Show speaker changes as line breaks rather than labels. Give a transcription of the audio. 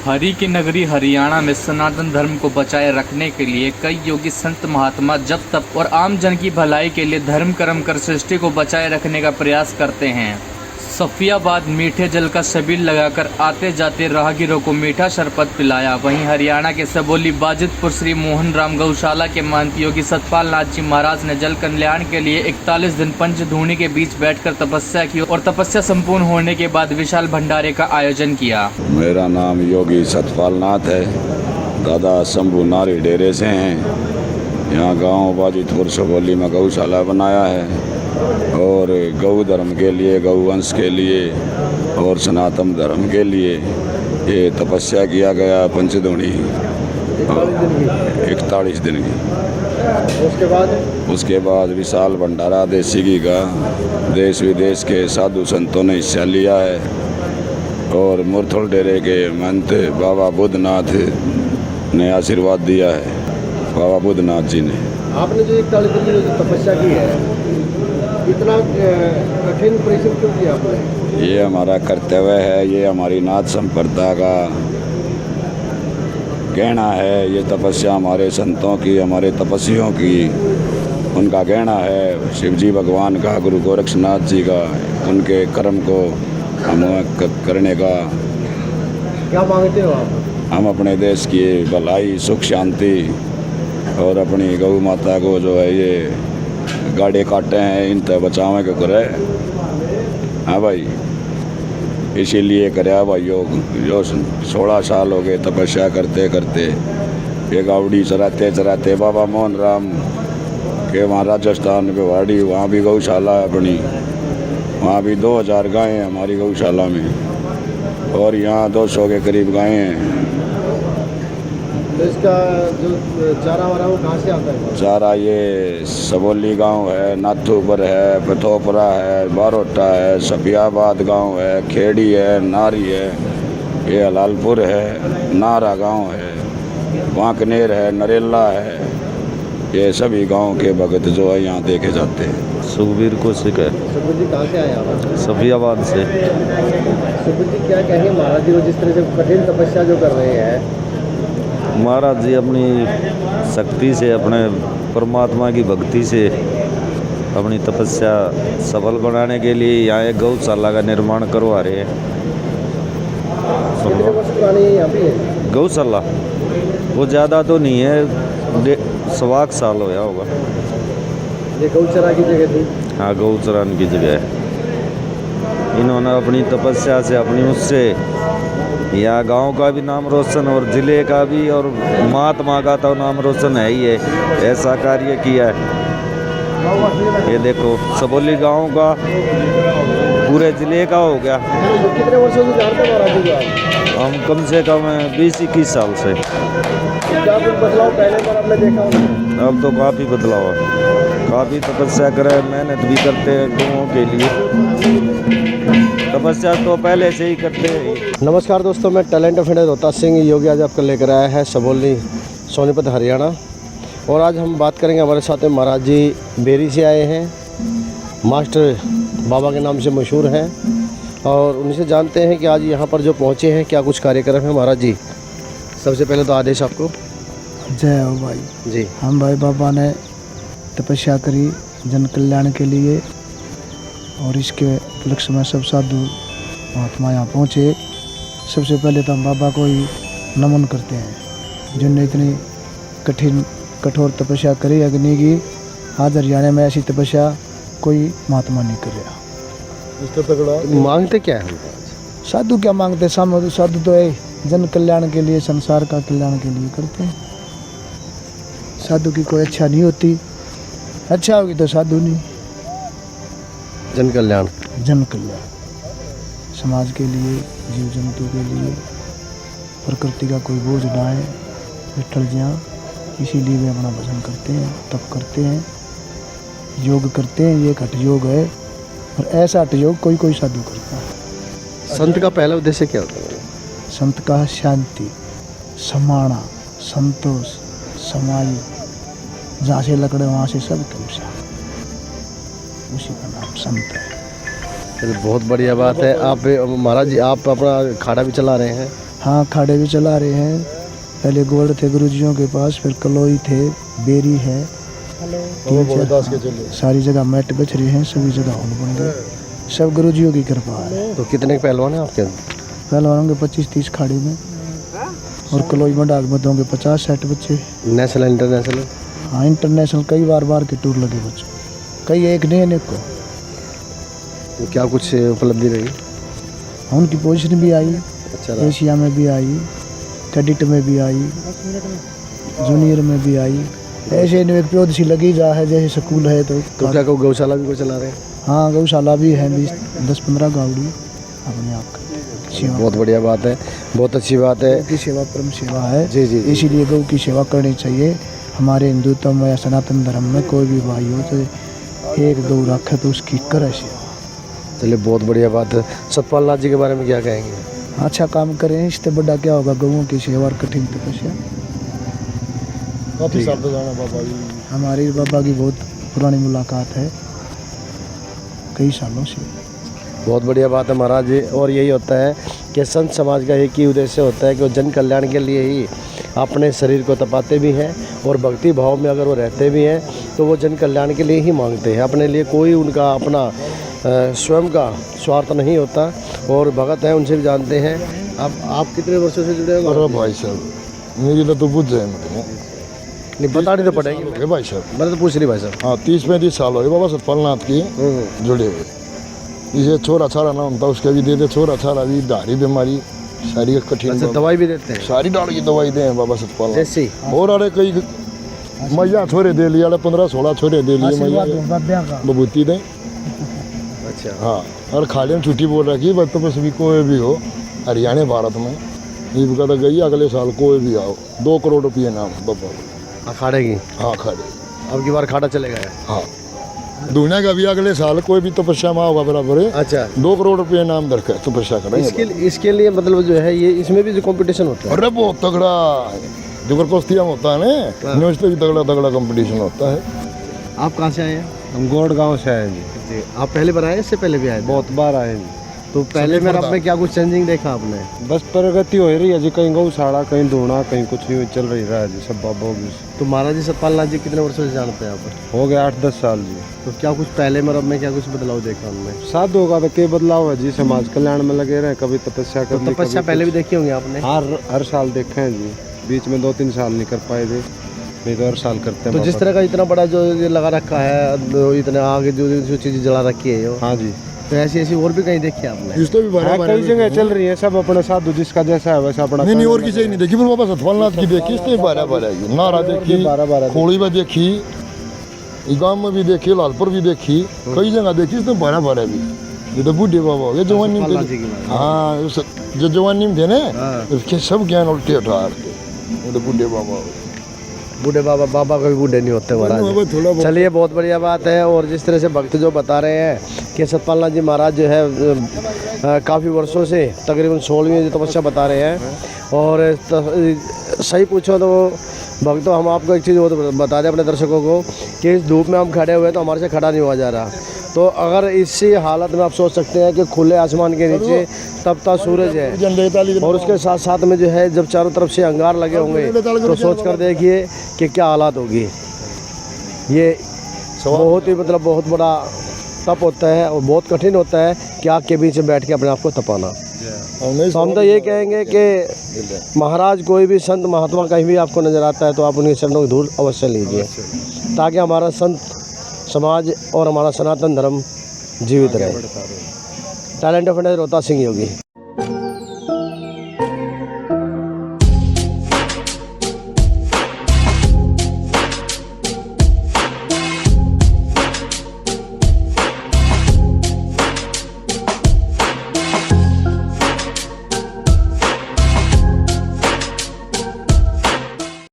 हरि की नगरी हरियाणा में सनातन धर्म को बचाए रखने के लिए कई योगी संत महात्मा जप तप और आम जन की भलाई के लिए धर्म कर्म कर सृष्टि को बचाए रखने का प्रयास करते हैं। सफियाबाद मीठे जल का छबील लगाकर आते जाते राहगीरों को मीठा शरबत पिलाया। वहीं हरियाणा के सबोली बाजितपुर श्री मोहन राम गौशाला के महंत योगी सतपाल नाथ जी महाराज ने जल कल्याण के लिए 41 दिन पंचधूनी के बीच बैठकर तपस्या की और तपस्या संपूर्ण होने के बाद विशाल भंडारे का आयोजन किया।
मेरा नाम योगी सतपाल नाथ है। दादा शंभू नारी डेरे से हैं। यहाँ गांव बाजितपुर सबोली में गौशाला बनाया है और गौ धर्म के लिए, गौ वंश के लिए और सनातन धर्म के लिए ये तपस्या किया गया पंचधूनी 41 दिन की। उसके बाद विशाल भंडारा देसी घी का देश विदेश के साधु संतों ने हिस्सा लिया है और मुरथल डेरे के महंत बाबा बुद्धनाथ ने आशीर्वाद दिया है। बाबा बुद्धनाथ जी ने
आपने जो 41 दिन की तपस्या की है, इतना कठिन परिश्रम क्यों किया आपने?
ये हमारा कर्तव्य है, ये हमारी नाथ संप्रदाय का गहना है। ये तपस्या हमारे संतों की, हमारे तपस्वियों की, उनका गहना है। शिव जी भगवान का, गुरु गोरक्षनाथ जी का, उनके कर्म को हम करने का।
क्या मांगते हो आप?
हम अपने देश की भलाई, सुख, शांति और अपनी गौ माता को जो है ये गाड़े काटे हैं, इन तय बचावे के करे। हाँ भाई, इसीलिए करे भाई योग। जो 16 साल हो गए तपस्या करते करते, ये गावड़ी चराते चराते बाबा मोहन राम के वहाँ राजस्थान में वाड़ी, वहाँ भी गौशाला है अपनी। वहाँ भी 2000 गायें हैं हमारी गौशाला में और यहाँ 200 के करीब गायें हैं।
तो इसका जो चारा वारा वो कहाँ से आता है?
चारा ये सबोली गांव है, नाथूपुर है, पथोपरा है, बारोटा है, सफियाबाद गांव है, खेड़ी है, नारी है, ये हलालपुर है, नारा गांव है, वांकनेर है, नरेला है। ये सभी गांव के भगत जो है यहाँ देखे जाते हैं।
सुखबीर को है।
सुखबीर जी कहाँ से आए आप?
सफियाबाद से।
सुखबीर जी क्या कहेंगे महाराज जी जिस तरह से कठिन तपस्या जो कर रहे हैं?
महाराज जी अपनी शक्ति से, अपने परमात्मा की भक्ति से अपनी तपस्या सफल बनाने के लिए यहाँ एक गौशाला का निर्माण करवा रहे हैं।
कितने वर्ष पुरानी है यहाँ पे
गौशाला? वो ज़्यादा तो नहीं है, 1.25 साल होया होगा।
ये गौचरा की जगह थी?
हाँ, गौचरान की जगह है। इन्होंने अपनी तपस्या से, अपनी उससे यहाँ गांव का भी नाम रोशन और ज़िले का भी और महात्मा का तो नाम रोशन है ही है। ऐसा कार्य किया है। ये देखो सबोली गांव का पूरे ज़िले का हो गया।
कितने वर्षों से जानते हैं महाराज जी को?
हम कम से कम 20-21 साल से।
क्या कुछ बदलाव पहले बार आपने देखा होगा?
अब तो काफ़ी बदलाव है। काफ़ी तपस्या करें, मेहनत भी करते हैं गौओं के लिए। तपस्या तो पहले से ही करते हैं।
नमस्कार दोस्तों, मैं talent of India Rohtas Singh Yogi आज आपको लेकर आया है सबोली, सोनीपत, हरियाणा। और आज हम बात करेंगे, हमारे साथ में महाराज जी बेरी से आए हैं, मास्टर बाबा के नाम से मशहूर हैं और उनसे जानते हैं कि आज यहाँ पर जो पहुँचे हैं क्या कुछ कार्यक्रम है। महाराज जी सबसे पहले तो आदेश आपको।
जय हो भाई
जी।
हम भाई बाबा ने तपस्या करी जन कल्याण के लिए और इसके उपलक्ष्य में सब साधु महात्मा यहाँ पहुँचे। सबसे पहले तो हम बाबा को ही नमन करते हैं जिन्होंने इतनी कठोर तपस्या करी अग्नि की। आज हरियाणा में ऐसी तपस्या कोई महात्मा नहीं कर रहा।
मांगते क्या है?
साधु क्या मांगते? साधु तो है जन कल्याण के लिए, संसार का कल्याण के लिए करते हैं। साधु की कोई अच्छा नहीं होती, अच्छा होगी तो साधु नहीं।
जन कल्याण,
जन कल्याण, समाज के लिए, जीव जंतु के लिए, प्रकृति का कोई बोझ ना आए, विठल जिया। इसीलिए वे अपना भजन करते हैं, तप करते हैं, योग करते हैं। ये एक हठ योग है और ऐसा हठ योग कोई साधु करता है।
संत का पहला उद्देश्य क्या होता है?
संत का शांति, समाना, संतोष, समाई। जहाँ से लकड़े वहाँ से सब तमसा, उसी का नाम संत है।
चलिए बहुत बढ़िया बात है। आप महाराज जी आप अपना खाड़ा भी चला रहे हैं।
हाँ, अखाड़े भी चला रहे हैं। पहले गोल्ड थे गुरुजियों के पास, फिर कलोई थे, बेरी है, सारी जगह मैट बच रहे हैं, सभी जगह हॉल बन गए। सब गुरुजियों की कृपा है।
तो कितने पहलवान हैं आपके?
पहलवान होंगे 25-30 खाड़ी में, और कलोई में डाक होंगे 50-60 बच्चे।
National international?
हाँ, इंटरनेशनल कई बार के टूर लगे बच्चों, कई एक नहीं अनेक को।
तो क्या कुछ उपलब्धि रही?
हाँ, उनकी पोजीशन भी आई,
अच्छा,
एशिया में भी आई, कैडेट में भी आई, जूनियर में भी आई। ऐसे एक प्योद सी लगी जा है, जैसे स्कूल है। तो
क्या को गौशाला भी को चला रहे हैं?
हाँ, गौशाला भी है, 10-15 गावड़ी अपने आप की सेवा।
बहुत बढ़िया बात है, बहुत अच्छी बात है।
गौ की सेवा परम सेवा है।
जी जी,
इसीलिए गौ की सेवा करनी चाहिए। हमारे हिंदुत्व में या सनातन धर्म में कोई भी भाई हो तो एक गौ रखे तो उसकी करे सेवा।
चलिए, बहुत बढ़िया बात है। सतपाल नाथ जी के बारे में क्या कहेंगे?
अच्छा काम करें, इससे बड़ा क्या होगा गौओं की सेवा और कठिन तपस्या।
काफ़ी साल जाना बाबा जी।
हमारी बाबा की बहुत पुरानी मुलाकात है, कई सालों से।
बहुत बढ़िया बात है महाराज जी। और यही होता है कि संत समाज का एक ही उद्देश्य होता है कि वो जन कल्याण के लिए ही अपने शरीर को तपाते भी हैं, और भक्ति भाव में अगर वो रहते भी हैं तो वो जन कल्याण के लिए ही मांगते हैं। अपने लिए कोई उनका अपना स्वयं का स्वार्थ नहीं होता। और भगत हैं, उनसे भी जानते हैं। आप कितने वर्षों से जुड़े हो?
अरे भाई साहब, मेरी तो बुझ जाए मेरे
नहीं, बतानी तो पड़ेगी
भाई साहब।
मैंने तो पूछ रही भाई साहब।
हाँ, 30-35 साल हो गए बाबा सतपाल नाथ की जुड़े हुए। इसे छोरा छारा ना होता उसके भी देते, छोरा छारा भी दाढ़ी बीमारी सारी कठिन।
अच्छा, दवाई भी देते हैं?
सारी डाल की दवाई दे बाबा सतपाल
जैसी?
और अरे कई मैया छोरे दे लिया, 15-16 छोरे दे लिए मैया बबूती दे।
अच्छा,
हाँ, और खाली में छुट्टी बोल रखी बस, तो बस भी कोई भी हो हरियाणा भारत में ये कहता गई अगले साल कोई भी आओ, 2 करोड़ रुपये नाम बाबा
अखाड़े की?
हाँ, खाड़े।
अब की बार खाड़ा चलेगा?
हाँ, दुनिया का भी अगले साल कोई भी तपस्या में होगा बराबर है।
अच्छा,
2 करोड़ रुपये नाम दरकार तपस्या करेंगे।
इसके लिए मतलब जो है ये इसमें भी जो कंपटीशन होता है?
अरे बहुत तगड़ा जबरदस्तियाँ होता है ना, न्यूज पे भी तगड़ा कंपटीशन होता है।
आप कहाँ से आए हैं?
हम गोड़ गाँव से आए जी।
जी, आप पहले बार आए, इससे पहले भी आए?
बहुत बार आए जी।
तो पहले में अब में क्या कुछ चेंजिंग देखा आपने?
बस प्रगति हो रही है जी, कहीं गौशाला, कहीं धूना, कहीं कुछ यूँ चल रही है जी, सब बाबा की।
तो महाराज जी सतपाल नाथ जी कितने वर्षों से जानते हैं आप?
हो गया 8-10 साल जी।
तो क्या कुछ पहले में अब में क्या कुछ बदलाव देखा उनमें?
साधु का तो क्या बदलाव है जी, समाज कल्याण में लगे रहे, कभी तपस्या कर ली,
तपस्या पहले भी देखी होंगी आपने?
हर साल देखे हैं जी। बीच में 2-3 साल नहीं कर पाए थे, नहीं तो हर साल करते हैं।
तो जिस तरह का इतना बड़ा जो ये लगा रखा है, इतने आगे जो चीज़ जला रखी है यो,
हाँ जी,
तो ऐसी और भी कहीं देखी आपने?
इस तो भी
हाँ, कई जगह चल रही है, सब अपने साधु जिसका जैसा है वैसा अपना।
नहीं, और किसी नहीं देखी, पर बाबा सतपाल नाथ की देखी, इसने 12 नारा देखी,
12
खोड़ी में देखी, गाँव में भी देखी, लालपुर भी देखी, कई जगह देखी, इसने 12 भी। ये तो बूढ़े बाबा हो गए, जवान नीम थे। हाँ, जो जवान नीम थे ना, उसके सब ज्ञान उल्टे उठा रहे, ये तो बूढ़े बाबा हो।
बूढ़े बाबा कभी बूढ़े नहीं होते महाराज। चलिए, बहुत बढ़िया बात है। और जिस तरह से भक्त जो बता रहे हैं कि सतपाल नाथ जी महाराज जो है काफ़ी वर्षों से तकरीबन 16वीं तपस्या बता रहे हैं। और सही पूछो तो भक्तों, हम आपको एक चीज़ बता दें अपने दर्शकों को कि इस धूप में हम खड़े हुए तो हमारे से खड़ा नहीं हुआ जा रहा। तो अगर इसी हालत में आप सोच सकते हैं कि खुले आसमान के नीचे तपता सूरज है, और उसके साथ साथ में जो है जब चारों तरफ से अंगार लगे होंगे, तो सोच कर देखिए कि क्या हालात होगी। ये बहुत ही मतलब बहुत बड़ा तप होता है और बहुत कठिन होता है कि आग के बीच में बैठ के अपने आप को तपाना। तो हम तो ये कहेंगे कि महाराज कोई भी संत महात्मा कहीं भी आपको नज़र आता है तो आप उनके चरणों की धूल अवश्य लीजिए, ताकि हमारा संत समाज और हमारा सनातन धर्म जीवित रहे। Talent of India Rohtas Singh Yogi.